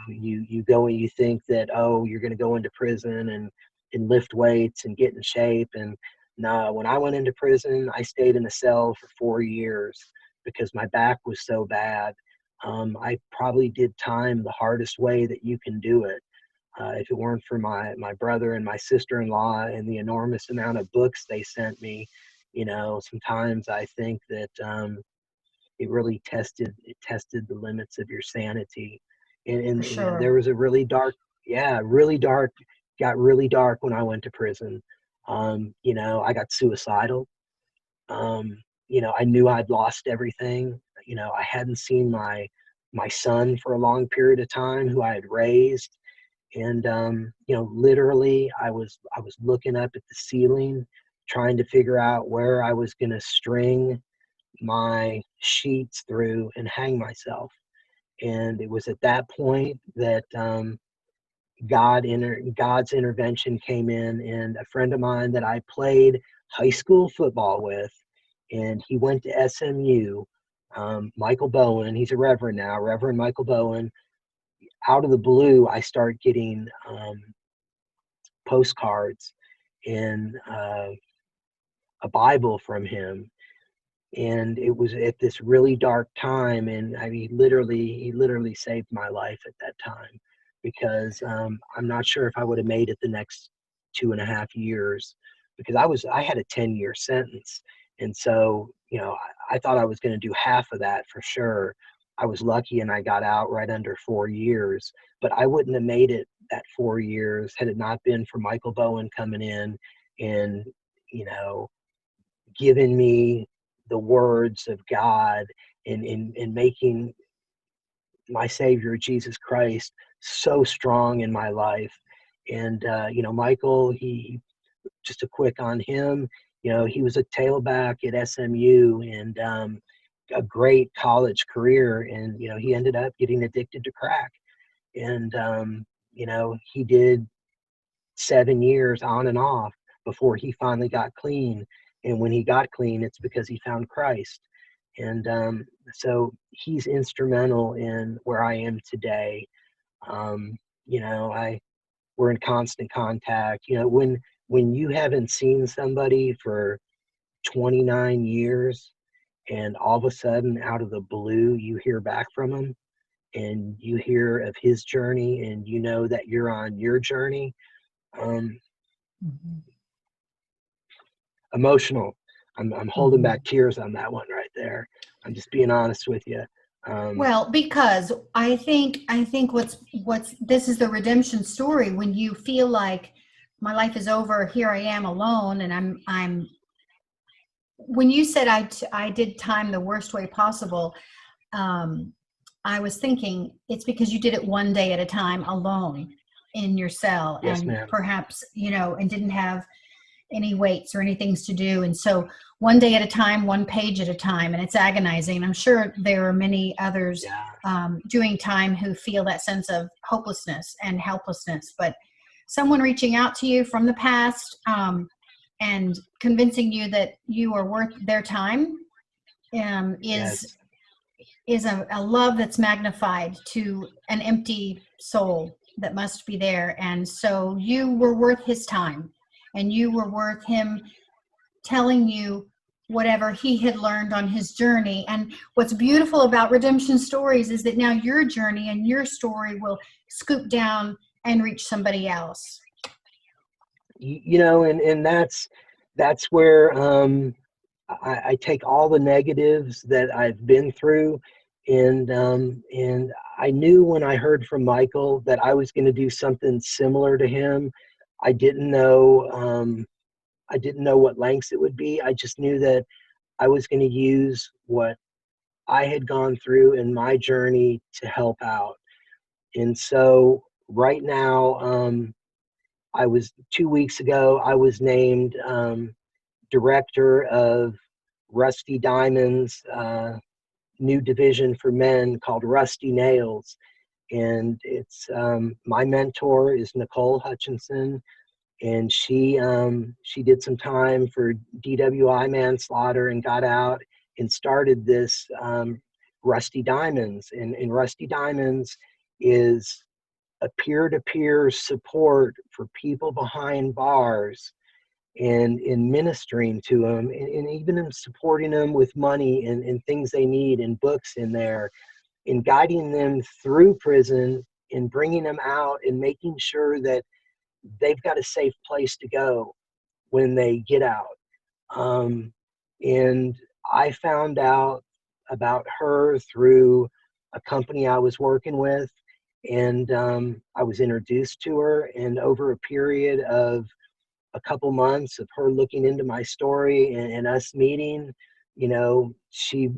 You go and you think that, oh, you're going to go into prison and lift weights and get in shape. And no, when I went into prison, I stayed in a cell for 4 years because my back was so bad. I probably did time the hardest way that you can do it. If it weren't for my brother and my sister-in-law and the enormous amount of books they sent me, sometimes I think that it really tested the limits of your sanity. For And there sure. was a really dark, got really dark when I went to prison. I got suicidal. I knew I'd lost everything. I hadn't seen my son for a long period of time, who I had raised. And literally I was looking up at the ceiling, trying to figure out where I was going to string my sheets through and hang myself. And it was at that point that God's intervention came in. And a friend of mine that I played high school football with, and he went to SMU, Michael Bowen, he's a reverend now, Reverend Michael Bowen. Out of the blue, I start getting postcards and a Bible from him. And it was at this really dark time, and he literally saved my life at that time, because I'm not sure if I would have made it the next 2.5 years, because I had a 10-year sentence. And so I thought I was going to do half of that for sure. I was lucky and I got out right under 4 years, but I wouldn't have made it that 4 years had it not been for Michael Bowen coming in and giving me the words of God, and making my Savior Jesus Christ so strong in my life. And Michael, he just a quick on him. He was a tailback at SMU, and a great college career. And he ended up getting addicted to crack. And he did 7 years on and off before he finally got clean. And when he got clean, it's because he found Christ. And so he's instrumental in where I am today. We're in constant contact. When you haven't seen somebody for 29 years, and all of a sudden, out of the blue, you hear back from them, and you hear of his journey, and you know that you're on your journey. Mhm. Emotional. I'm holding Mhm. back tears on that one right there. I'm just being honest with you. Well, because I think what's this is the redemption story. When you feel like my life is over, here I am alone, and I'm when you said I did time the worst way possible, um, I was thinking it's because you did it one day at a time alone in your cell, Yes, and ma'am. perhaps and didn't have any weights or any things to do. And so one day at a time, one page at a time, and it's agonizing. I'm sure there are many others Yeah. doing time who feel that sense of hopelessness and helplessness. But someone reaching out to you from the past and convincing you that you are worth their time is Yes. a love that's magnified to an empty soul that must be there. And so you were worth his time, and you were worth him telling you whatever he had learned on his journey. And what's beautiful about redemption stories is that now your journey and your story will scoop down and reach somebody else. And that's where I take all the negatives that I've been through, and I knew when I heard from Michael that I was going to do something similar to him. I didn't know what lengths it would be. I just knew that I was going to use what I had gone through in my journey to help out. And so right now, 2 weeks ago, I was named director of Rusty Diamond's new division for men called Rusty Nails. And it's my mentor is Nicole Hutchinson, and she did some time for DWI manslaughter and got out and started this Rusty Diamonds. And Rusty Diamonds is a peer-to-peer support for people behind bars, and in ministering to them, and even in supporting them with money and things they need, and books in there, in guiding them through prison, and bringing them out, and making sure that they've got a safe place to go when they get out. And I found out about her through a company I was working with, and I was introduced to her, and over a period of a couple months of her looking into my story, and us meeting, you know, she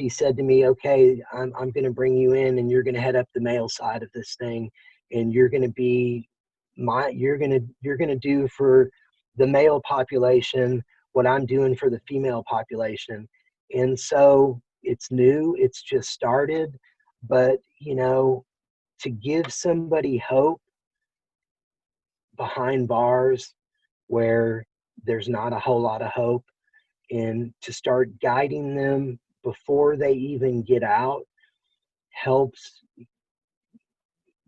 said to me, okay, I'm going to bring you in, and you're going to head up the male side of this thing, and you're going to be you're going to do for the male population what I'm doing for the female population. And so it's new, it's just started, but you know, to give somebody hope behind bars where there's not a whole lot of hope, and to start guiding them before they even get out, helps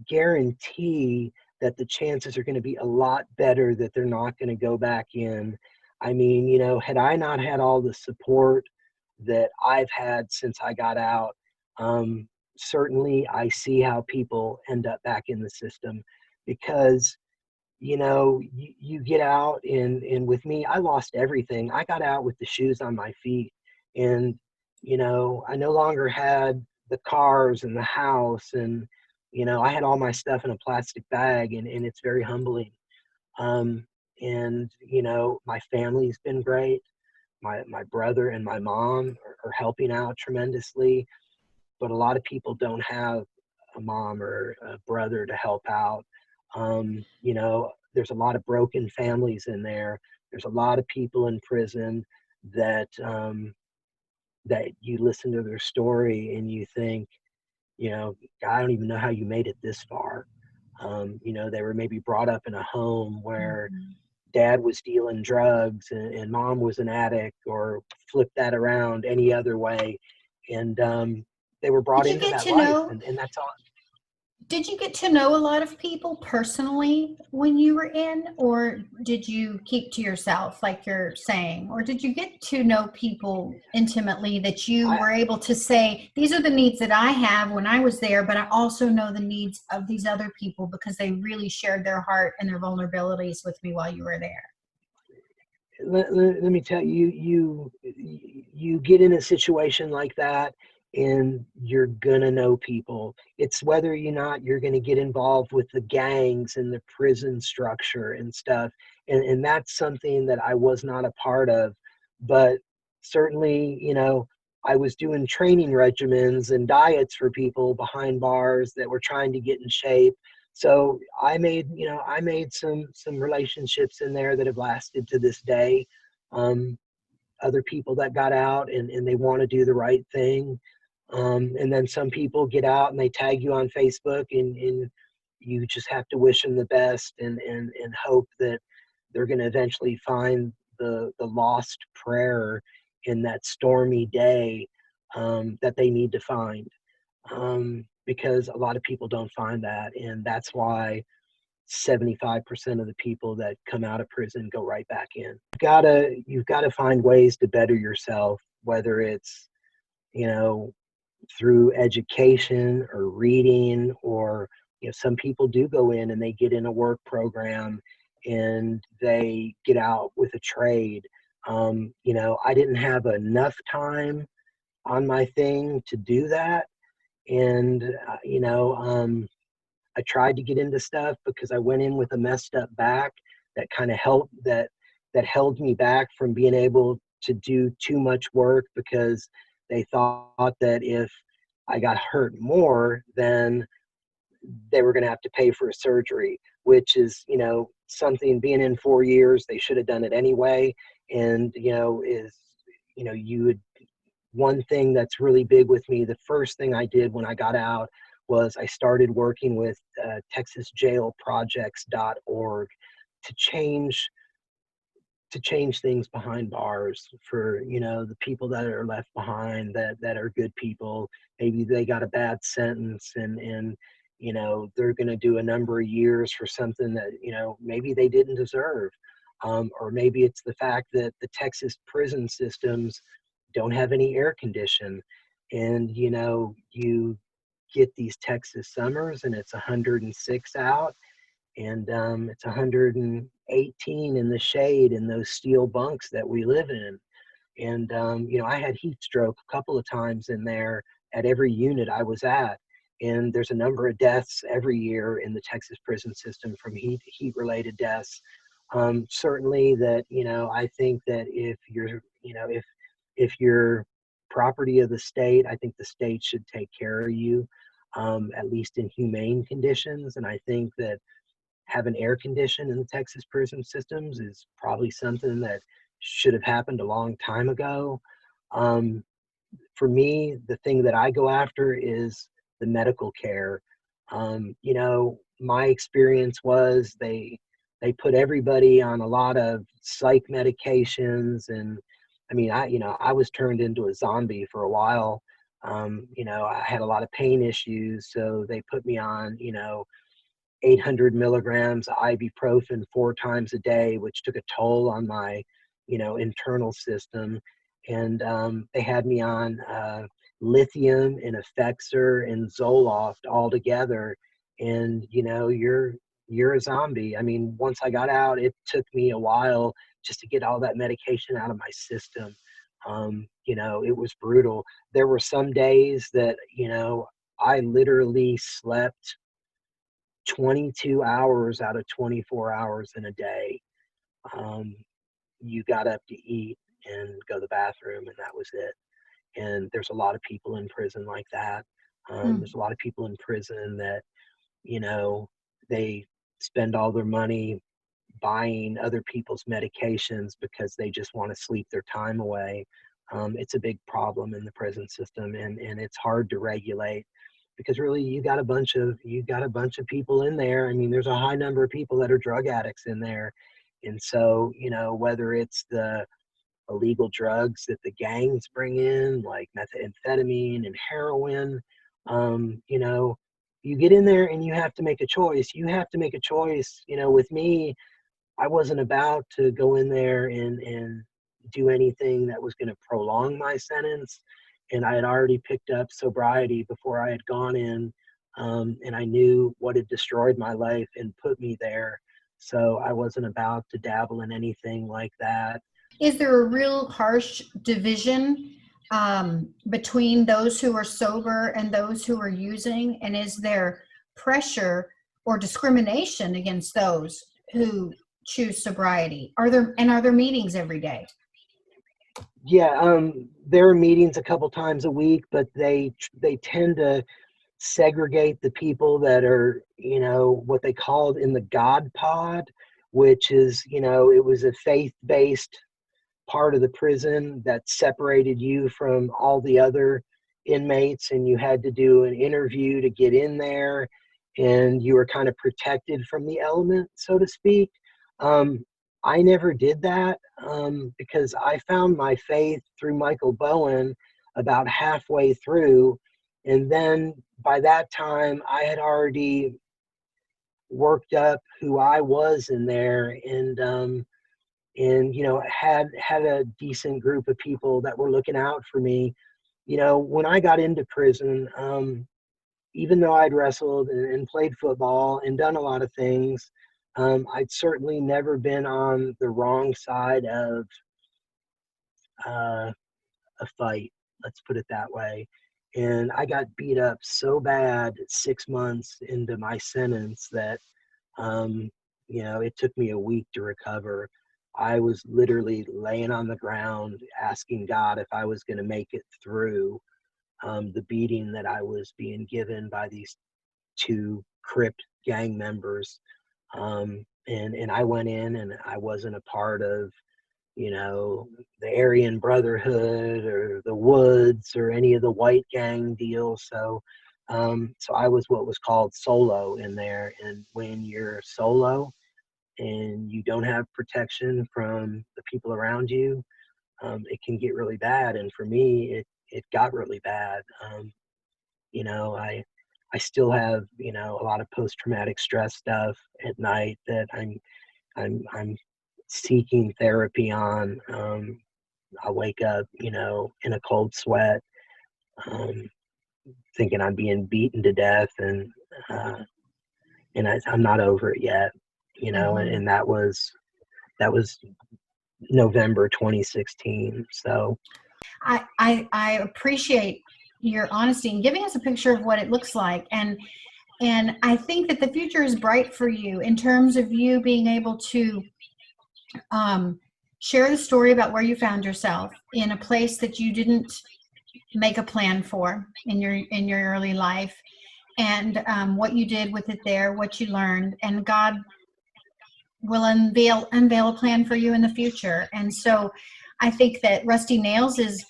guarantee that the chances are going to be a lot better that they're not going to go back in. I mean, you know, had I not had all the support that I've had since I got out, certainly I see how people end up back in the system, because you know, you get out, and with me, I lost everything. I got out with the shoes on my feet, and you know, I no longer had the cars and the house, and you know, I had all my stuff in a plastic bag, and it's very humbling. And you know, my family's been great. My brother and my mom are helping out tremendously, but a lot of people don't have a mom or a brother to help out. You know, there's a lot of broken families in there. There's a lot of people in prison that that you listen to their story and you think, you know, I don't even know how you made it this far. You know, they were maybe brought up in a home where dad was dealing drugs, and mom was an addict, or flip that around any other way. And they were brought Did you into get that to life, know and that's all. Did you get to know a lot of people personally when you were in, or did you keep to yourself, like you're saying? Or did you get to know people intimately that you I, were able to say, these are the needs that I have when I was there, but I also know the needs of these other people because they really shared their heart and their vulnerabilities with me while you were there? let me tell you, you get in a situation like that, and you're gonna know people. It's whether or not you're gonna get involved with the gangs and the prison structure and stuff, and that's something that I was not a part of. But certainly, you know, I was doing training regimens and diets for people behind bars that were trying to get in shape. So I made, you know, I made some relationships in there that have lasted to this day. Um, Other people that got out, and they want to do the right thing. And then some people get out and they tag you on Facebook, and you just have to wish them the best, and hope that they're going to eventually find the lost prayer in that stormy day, that they need to find. Because a lot of people don't find that, and that's why 75% of the people that come out of prison go right back in. You've got to find ways to better yourself, whether it's, you know, through education or reading, or you know, some people do go in and they get in a work program and they get out with a trade. You know, I didn't have enough time on my thing to do that, and you know, I tried to get into stuff because I went in with a messed up back that kind of helped, that held me back from being able to do too much work, because they thought that if I got hurt more, then they were going to have to pay for a surgery, which is, you know, something, being in 4 years, they should have done it anyway. And, you know, you would, one thing that's really big with me, the first thing I did when I got out was I started working with TexasJailProjects.org to change things behind bars for, you know, the people that are left behind, that are good people. Maybe they got a bad sentence, and they're going to do a number of years for something that, maybe they didn't deserve. Or maybe it's the fact that the Texas prison systems don't have any air condition. And, you get these Texas summers and it's 106 out, and it's 118 in the shade in those steel bunks that we live in. And, I had heat stroke a couple of times in there at every unit I was at. And there's a number of deaths every year in the Texas prison system from heat related deaths. Certainly that, I think that if you're property of the state, I think the state should take care of you, at least in humane conditions. And I think that having air condition in the Texas prison systems is probably something that should have happened a long time ago. For me, the thing that I go after is the medical care. My experience was they put everybody on a lot of psych medications, and I was turned into a zombie for a while. I had a lot of pain issues, so they put me on 800 milligrams of ibuprofen 4 times a day, which took a toll on my internal system. And they had me on lithium and Effexor and Zoloft all together. And you're a zombie. Once I got out, it took me a while just to get all that medication out of my system. It was brutal. There were some days that I literally slept 22 hours out of 24 hours in a day. You got up to eat and go to the bathroom, and that was it. And there's a lot of people in prison like that. There's a lot of people in prison that, they spend all their money buying other people's medications because they just want to sleep their time away. It's a big problem in the prison system, and it's hard to regulate, because really you got a bunch of people in there. There's a high number of people that are drug addicts in there. And so, whether it's the illegal drugs that the gangs bring in, like methamphetamine and heroin, you get in there and you have to make a choice. With me, I wasn't about to go in there and do anything that was going to prolong my sentence. And I had already picked up sobriety before I had gone in, and I knew what had destroyed my life and put me there. So I wasn't about to dabble in anything like that. Is there a real harsh division between those who are sober and those who are using? And is there pressure or discrimination against those who choose sobriety? Are there meetings every day? Yeah, there are meetings a couple times a week, but they tend to segregate the people that are, what they called in the God pod, which is, it was a faith-based part of the prison that separated you from all the other inmates, and you had to do an interview to get in there, and you were kind of protected from the element, so to speak. I never did that, because I found my faith through Michael Bowen about halfway through. And then by that time, I had already worked up who I was in there, and had a decent group of people that were looking out for me. When I got into prison, even though I'd wrestled and played football and done a lot of things, I'd certainly never been on the wrong side of a fight, let's put it that way. And I got beat up so bad 6 months into my sentence that, it took me a week to recover. I was literally laying on the ground asking God if I was going to make it through the beating that I was being given by these 2 Crip gang members. And I went in, and I wasn't a part of, the Aryan Brotherhood or the Woods or any of the white gang deals. So I was what was called solo in there. And when you're solo and you don't have protection from the people around you, it can get really bad. And for me, it got really bad. I still have, you know, a lot of post-traumatic stress stuff at night that I'm seeking therapy on. I wake up, you know, in a cold sweat, um, thinking I'm being beaten to death, and I'm not over it yet, you know. Mhm. And that was November 2016. So I appreciate your honesty and giving us a picture of what it looks like. And I think that the future is bright for you in terms of you being able to share the story about where you found yourself in a place that you didn't make a plan for in your early life, and what you did with it there, what you learned, and God will unveil a plan for you in the future. And so I think that Rusty Nails is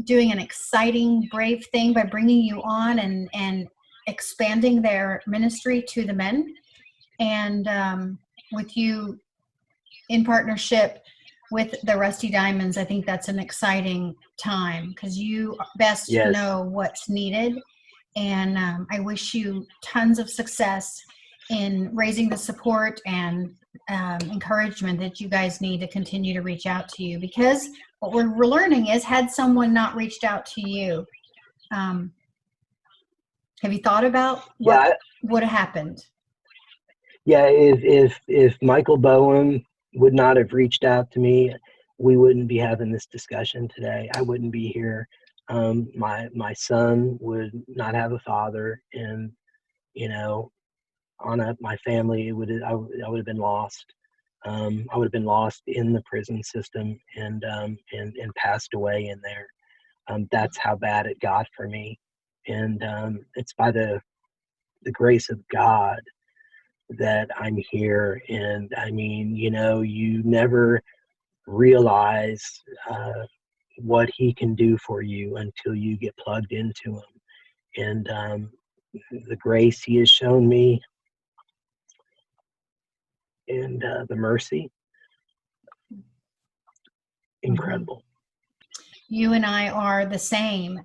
doing an exciting, brave thing by bringing you on and expanding their ministry to the men, and with you in partnership with the Rusty Diamonds. I think that's an exciting time because you best yes, know what's needed. And I wish you tons of success in raising the support and encouragement that you guys need to continue to reach out to you, because what we're learning is, had someone not reached out to you, have you thought about what yeah, would have happened? yeah. If Michael Bowen would not have reached out to me, we wouldn't be having this discussion today. I wouldn't be here. My son would not have a father, and you know, my family, I would have been lost. I would have been lost in the prison system, and passed away in there. That's how bad it got for me, and it's by the grace of God that I'm here. And I mean, you know, you never realize what He can do for you until you get plugged into Him, and the grace He has shown me, and the mercy, Mm-hmm. incredible. You and I are the same.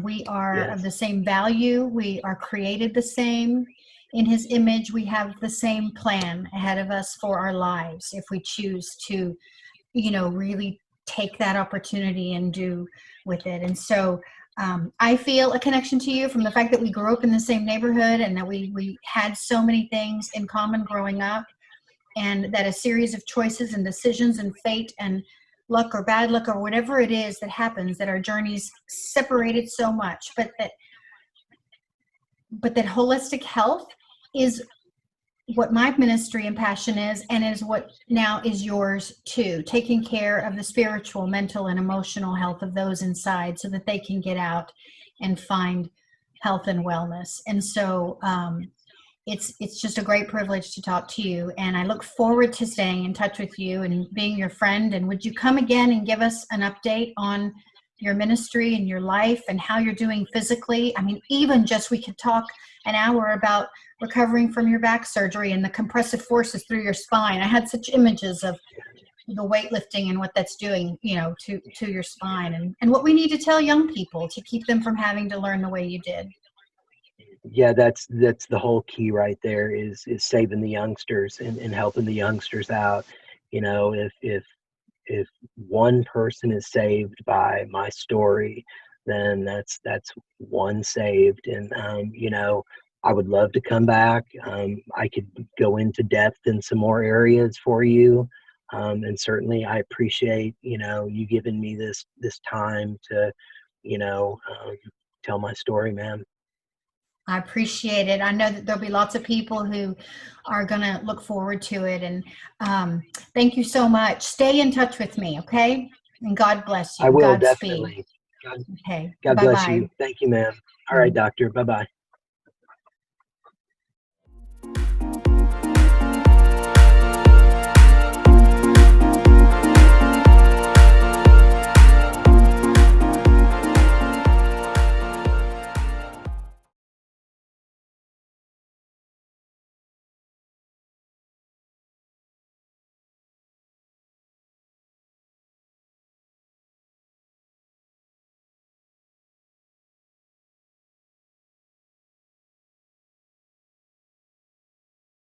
We are of Yes. the same value. We are created the same in His image. We have the same plan ahead of us for our lives if we choose to, you know, really take that opportunity and do with it. And so I feel a connection to you from the fact that we grew up in the same neighborhood, and that we had so many things in common growing up, and that a series of choices and decisions and fate and luck or bad luck or whatever it is that happens, that our journeys separated so much, but that holistic health is what my ministry and passion is, and is what now is yours too, taking care of the spiritual, mental, and emotional health of those inside so that they can get out and find health and wellness. And so it's just a great privilege to talk to you, and I look forward to staying in touch with you and being your friend. And would you come again and give us an update on your ministry and your life and how you're doing physically? I mean, even just, we could talk an hour about recovering from your back surgery and the compressive forces through your spine. I had such images of the weightlifting and what that's doing, you know, to your spine, and what we need to tell young people to keep them from having to learn the way you did. Yeah, that's the whole key right there, is saving the youngsters, and helping the youngsters out. You know, if one person is saved by my story, then that's one saved. And you know, I would love to come back. I could go into depth in some more areas for you, and certainly I appreciate, you know, you giving me this time to, you know, tell my story, man. I appreciate it. I know that there'll be lots of people who are going to look forward to it. And thank you so much. Stay in touch with me, okay? And God bless I you. will Godspeed. definitely. God, Okay. God bless you. Bye-bye. Thank you, ma'am. All right, doctor. Bye bye.